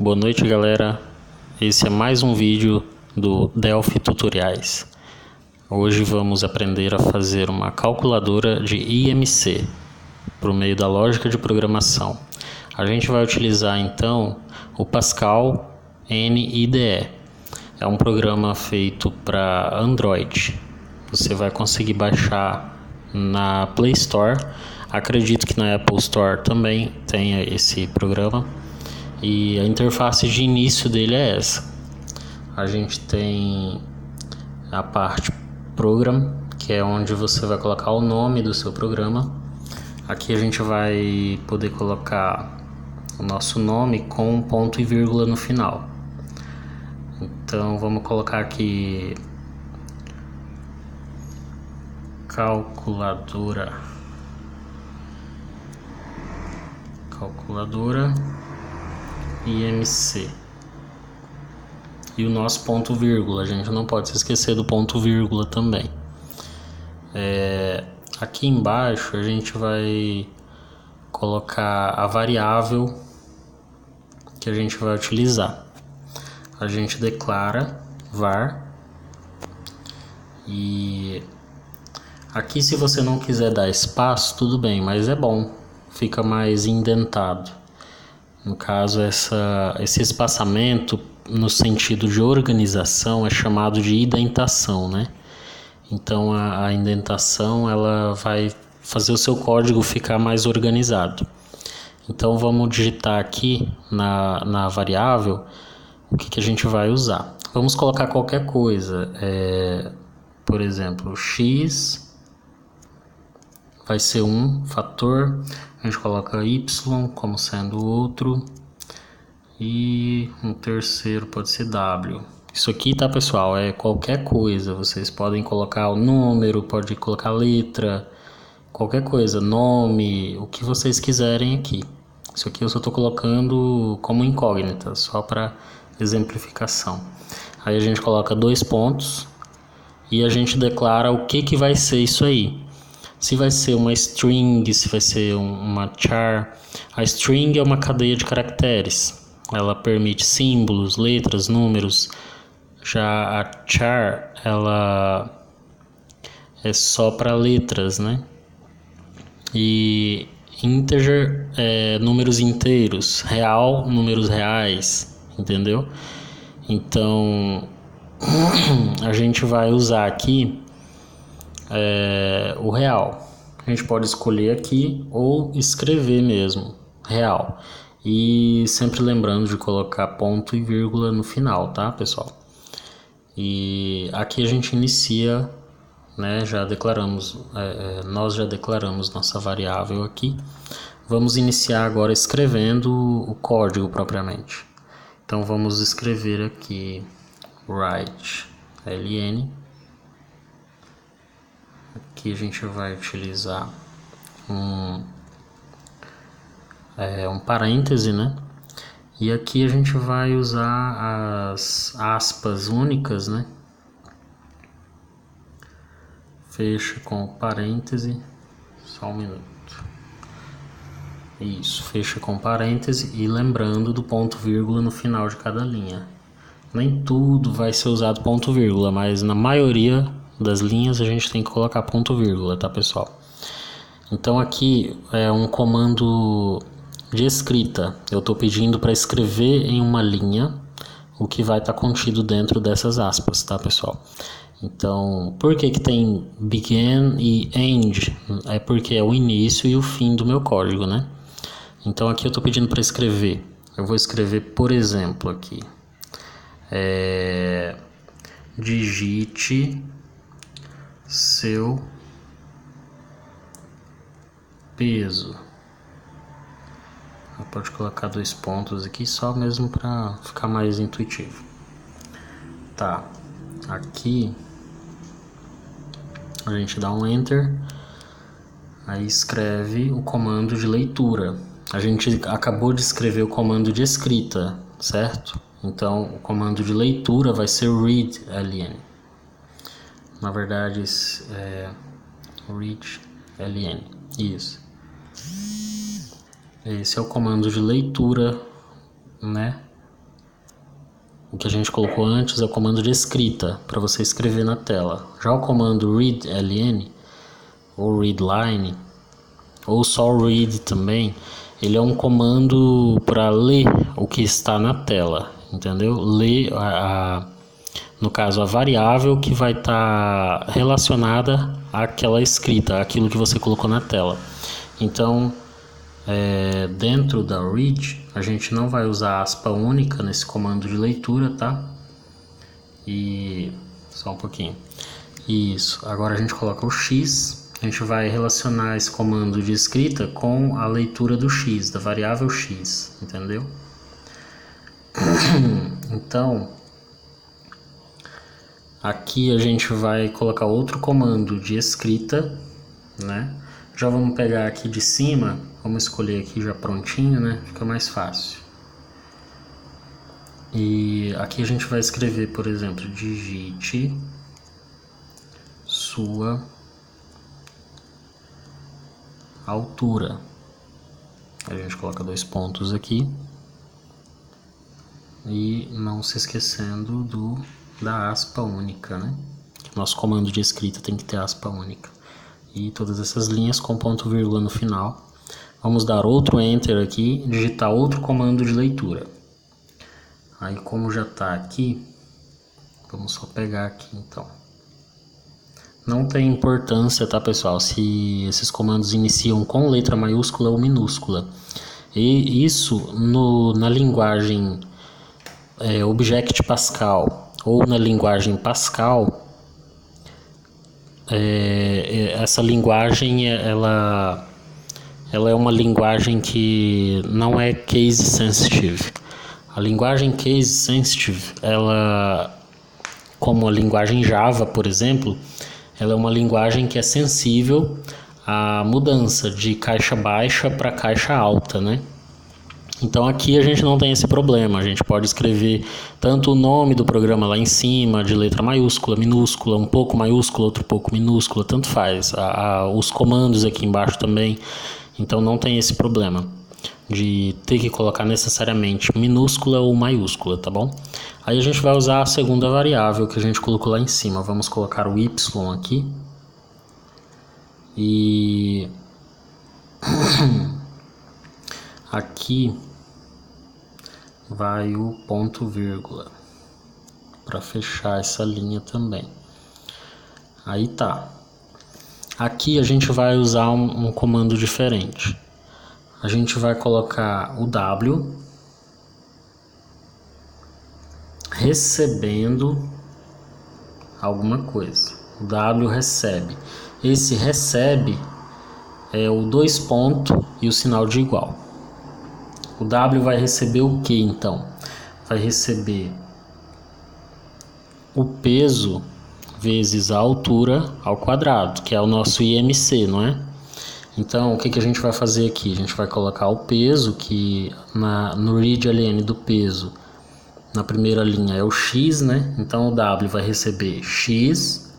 Boa noite, galera. Esse é mais um vídeo do Delphi Tutoriais. Hoje vamos aprender a fazer uma calculadora de IMC por meio da lógica de programação. A gente vai utilizar então o Pascal NIDE. É um programa feito para Android. Você vai conseguir baixar na Play Store. Acredito que na Apple Store também tenha esse programa. E a interface de início dele é essa. A gente tem a parte Program, que é onde você vai colocar o nome do seu programa. Aqui a gente vai poder colocar o nosso nome com um ponto e vírgula no final. Então vamos colocar aqui calculadora IMC e o nosso ponto vírgula. A gente não pode se esquecer do ponto vírgula também. Aqui embaixo a gente vai colocar a variável que a gente vai utilizar. A gente declara var, e aqui, se você não quiser dar espaço, tudo bem, mas é bom, fica mais indentado. No caso, esse espaçamento, no sentido de organização, é chamado de indentação, né? Então, a indentação ela vai fazer o seu código ficar mais organizado. Então, vamos digitar aqui na variável o que a gente vai usar. Vamos colocar qualquer coisa, por exemplo, x vai ser um fator, a gente coloca y como sendo outro, e um terceiro pode ser w. Isso aqui, tá, pessoal, é qualquer coisa. Vocês podem colocar o número, pode colocar letra, qualquer coisa, nome, o que vocês quiserem aqui. Isso aqui eu só estou colocando como incógnita, só para exemplificação. Aí a gente coloca 2 pontos e a gente declara o que vai ser isso aí. Se vai ser uma string, se vai ser uma char. A string é uma cadeia de caracteres. Ela permite símbolos, letras, números. Já a char, ela é só para letras, né? E integer é números inteiros. Real, números reais, entendeu? Então, a gente vai usar aqui o real. A gente pode escolher aqui ou escrever mesmo, real. E sempre lembrando de colocar ponto e vírgula no final, tá, pessoal? E aqui a gente inicia, né? Já declaramos, nós já declaramos nossa variável aqui. Vamos iniciar agora escrevendo o código propriamente. Então vamos escrever aqui write ln. Aqui a gente vai utilizar um parêntese, né? E aqui a gente vai usar as aspas únicas, né? Fecha com parêntese, só um minuto. Isso, fecha com parêntese e lembrando do ponto vírgula no final de cada linha. Nem tudo vai ser usado ponto vírgula, mas na maioria das linhas a gente tem que colocar ponto vírgula, tá, pessoal? Então aqui é um comando de escrita. Eu estou pedindo para escrever em uma linha o que vai estar contido dentro dessas aspas, tá, pessoal? Então, por que tem begin e end? É porque é o início e o fim do meu código, né? Então aqui eu estou pedindo para escrever. Eu vou escrever, por exemplo, aqui. Digite seu peso. Pode colocar 2 pontos aqui só mesmo para ficar mais intuitivo. Tá, aqui a gente dá um enter, aí escreve o comando de leitura. A gente acabou de escrever o comando de escrita, certo? Então o comando de leitura vai ser read ln. Na verdade read ln, isso. Esse é o comando de leitura, né, O que a gente colocou antes é o comando de escrita, para você escrever na tela. Já o comando readLN, ou readline, ou só read também, ele é um comando para ler o que está na tela, entendeu? Ler, no caso, a variável que vai estar relacionada àquela escrita, aquilo que você colocou na tela. Então, dentro da read, a gente não vai usar aspa única nesse comando de leitura, tá? E só um pouquinho. Isso. Agora a gente coloca o X. A gente vai relacionar esse comando de escrita com a leitura do X, da variável X, entendeu? Então, aqui a gente vai colocar outro comando de escrita, né? Já vamos pegar aqui de cima, vamos escolher aqui já prontinho, né? Fica mais fácil. E aqui a gente vai escrever, por exemplo, digite sua altura. A gente coloca 2 pontos aqui. E não se esquecendo da aspa única, né? Nosso comando de escrita tem que ter aspa única. E todas essas linhas com ponto vírgula no final. Vamos dar outro Enter aqui, digitar outro comando de leitura. Aí como já está aqui, vamos só pegar aqui então. Não tem importância, tá pessoal, se esses comandos iniciam com letra maiúscula ou minúscula. E isso na linguagem Object Pascal ou na linguagem Pascal, essa linguagem ela é uma linguagem que não é case sensitive. A linguagem case sensitive, ela, como a linguagem Java, por exemplo, ela é uma linguagem que é sensível à mudança de caixa baixa para caixa alta, né? Então aqui a gente não tem esse problema, a gente pode escrever tanto o nome do programa lá em cima, de letra maiúscula, minúscula, um pouco maiúscula, outro pouco minúscula, tanto faz. Os comandos aqui embaixo também, então não tem esse problema de ter que colocar necessariamente minúscula ou maiúscula, tá bom? Aí a gente vai usar a segunda variável que a gente colocou lá em cima, vamos colocar o y aqui. E aqui vai o ponto vírgula para fechar essa linha também. Aí tá. Aqui a gente vai usar um comando diferente. A gente vai colocar o W recebendo alguma coisa. O W recebe. Esse recebe é o 2 pontos e o sinal de igual. O W vai receber o que então? Vai receber o peso vezes a altura ao quadrado, que é o nosso IMC, não é? Então, o que a gente vai fazer aqui? A gente vai colocar o peso, que no readLN do peso, na primeira linha é o X, né? Então, o W vai receber X.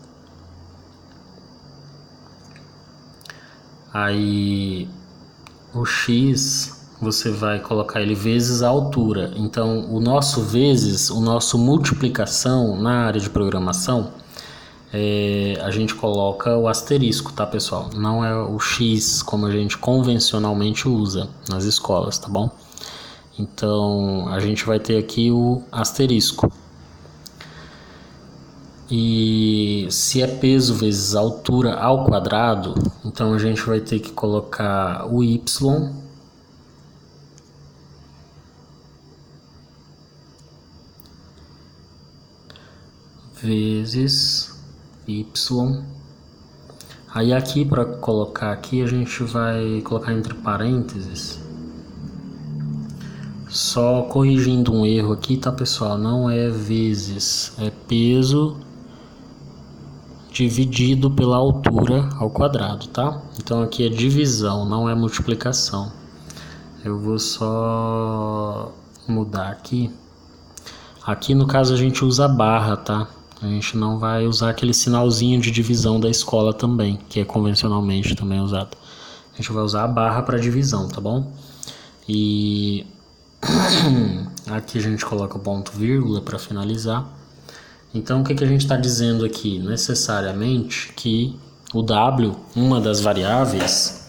Aí, o X, você vai colocar ele vezes a altura. Então, o nosso vezes, o nosso multiplicação na área de programação, a gente coloca o asterisco, tá pessoal? Não é o X como a gente convencionalmente usa nas escolas, tá bom? Então a gente vai ter aqui o asterisco. E se é peso vezes altura ao quadrado, então a gente vai ter que colocar o Y vezes Y. Aí aqui, para colocar aqui, a gente vai colocar entre parênteses, só corrigindo um erro aqui, tá pessoal? Não é vezes, é peso dividido pela altura ao quadrado, tá? Então aqui é divisão, não é multiplicação. Eu vou só mudar aqui. Aqui no caso a gente usa barra, tá? A gente não vai usar aquele sinalzinho de divisão da escola também, que é convencionalmente também usado. A gente vai usar a barra para divisão, tá bom? E Aqui a gente coloca o ponto vírgula para finalizar. Então o que a gente está dizendo aqui? Necessariamente que o W, uma das variáveis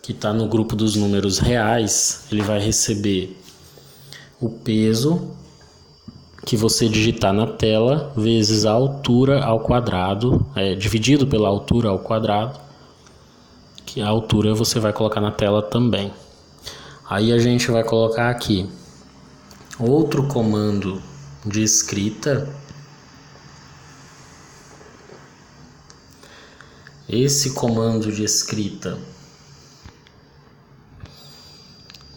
que está no grupo dos números reais, ele vai receber o peso que você digitar na tela vezes a altura ao quadrado, dividido pela altura ao quadrado, que a altura você vai colocar na tela também. Aí a gente vai colocar aqui outro comando de escrita. Esse comando de escrita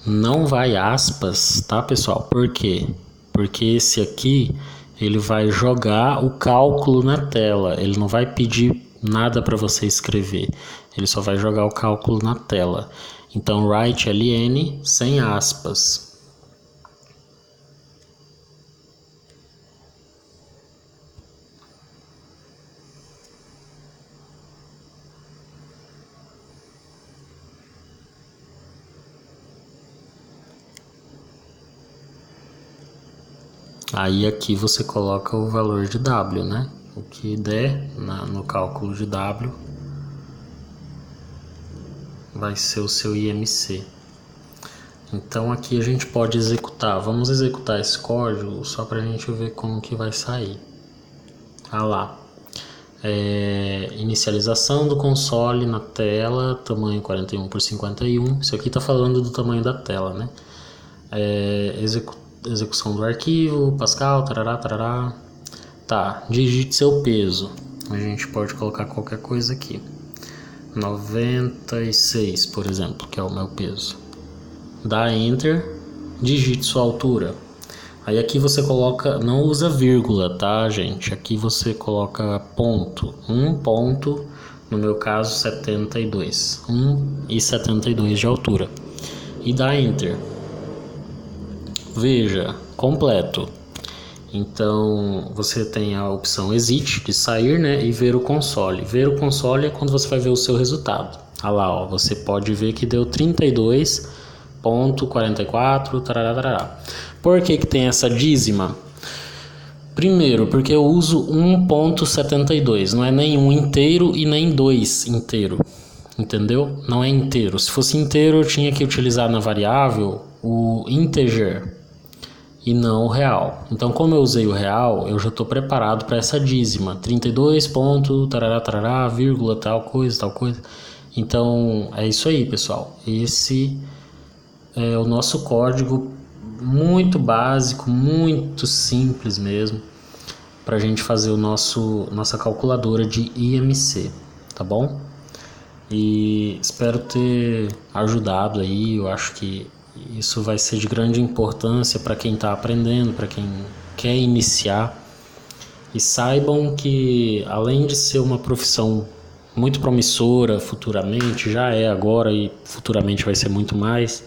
não vai aspas, tá, pessoal? Por quê? Porque esse aqui ele vai jogar o cálculo na tela, ele não vai pedir nada para você escrever, ele só vai jogar o cálculo na tela. Então write ln sem aspas. Aí aqui você coloca o valor de W, né? O que der no cálculo de W vai ser o seu IMC. Então aqui a gente pode executar. Vamos executar esse código só para a gente ver como que vai sair. Ah lá. Inicialização do console na tela, tamanho 41 por 51. Isso aqui está falando do tamanho da tela, né? Execução do arquivo, Pascal, tarará, tarará. Tá, digite seu peso. A gente pode colocar qualquer coisa aqui. 96, por exemplo, que é o meu peso. Dá Enter, digite sua altura. Aí aqui você coloca, não usa vírgula, tá, gente? Aqui você coloca ponto. Ponto, no meu caso 72. 1,72 de altura. E dá Enter. Veja, completo. Então você tem a opção Exit, de sair, né, e ver o console. Ver o console é quando você vai ver o seu resultado. Ah lá, ó, você pode ver que deu 32,44, tarará, tarará. Por que tem essa dízima? Primeiro, porque eu uso 1,72, não é nem 1 inteiro e nem 2 inteiro. Entendeu? Não é inteiro. Se fosse inteiro, eu tinha que utilizar na variável o integer e não o real. Então, como eu usei o real, eu já estou preparado para essa dízima. 32 ponto, tarará, tarará, vírgula, tal coisa, tal coisa. Então, é isso aí, pessoal. Esse é o nosso código muito básico, muito simples mesmo, para a gente fazer nossa calculadora de IMC, tá bom? E espero ter ajudado aí. Eu acho que isso vai ser de grande importância para quem está aprendendo, para quem quer iniciar. E saibam que, além de ser uma profissão muito promissora futuramente, já é agora e futuramente vai ser muito mais,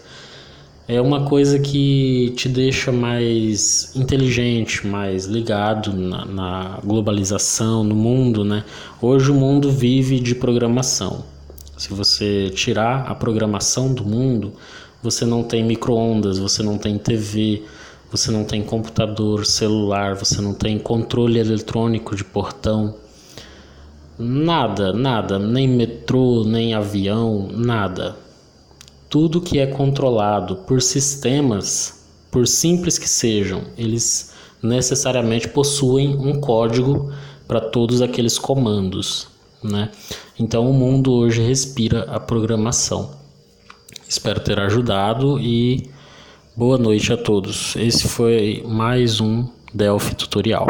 é uma coisa que te deixa mais inteligente, mais ligado na globalização, no mundo, né? Hoje o mundo vive de programação. Se você tirar a programação do mundo, você não tem micro-ondas, você não tem TV, você não tem computador, celular, você não tem controle eletrônico de portão. Nada, nem metrô, nem avião, nada. Tudo que é controlado por sistemas, por simples que sejam, eles necessariamente possuem um código para todos aqueles comandos, né? Então o mundo hoje respira a programação. Espero ter ajudado e boa noite a todos. Esse foi mais um Delphi Tutorial.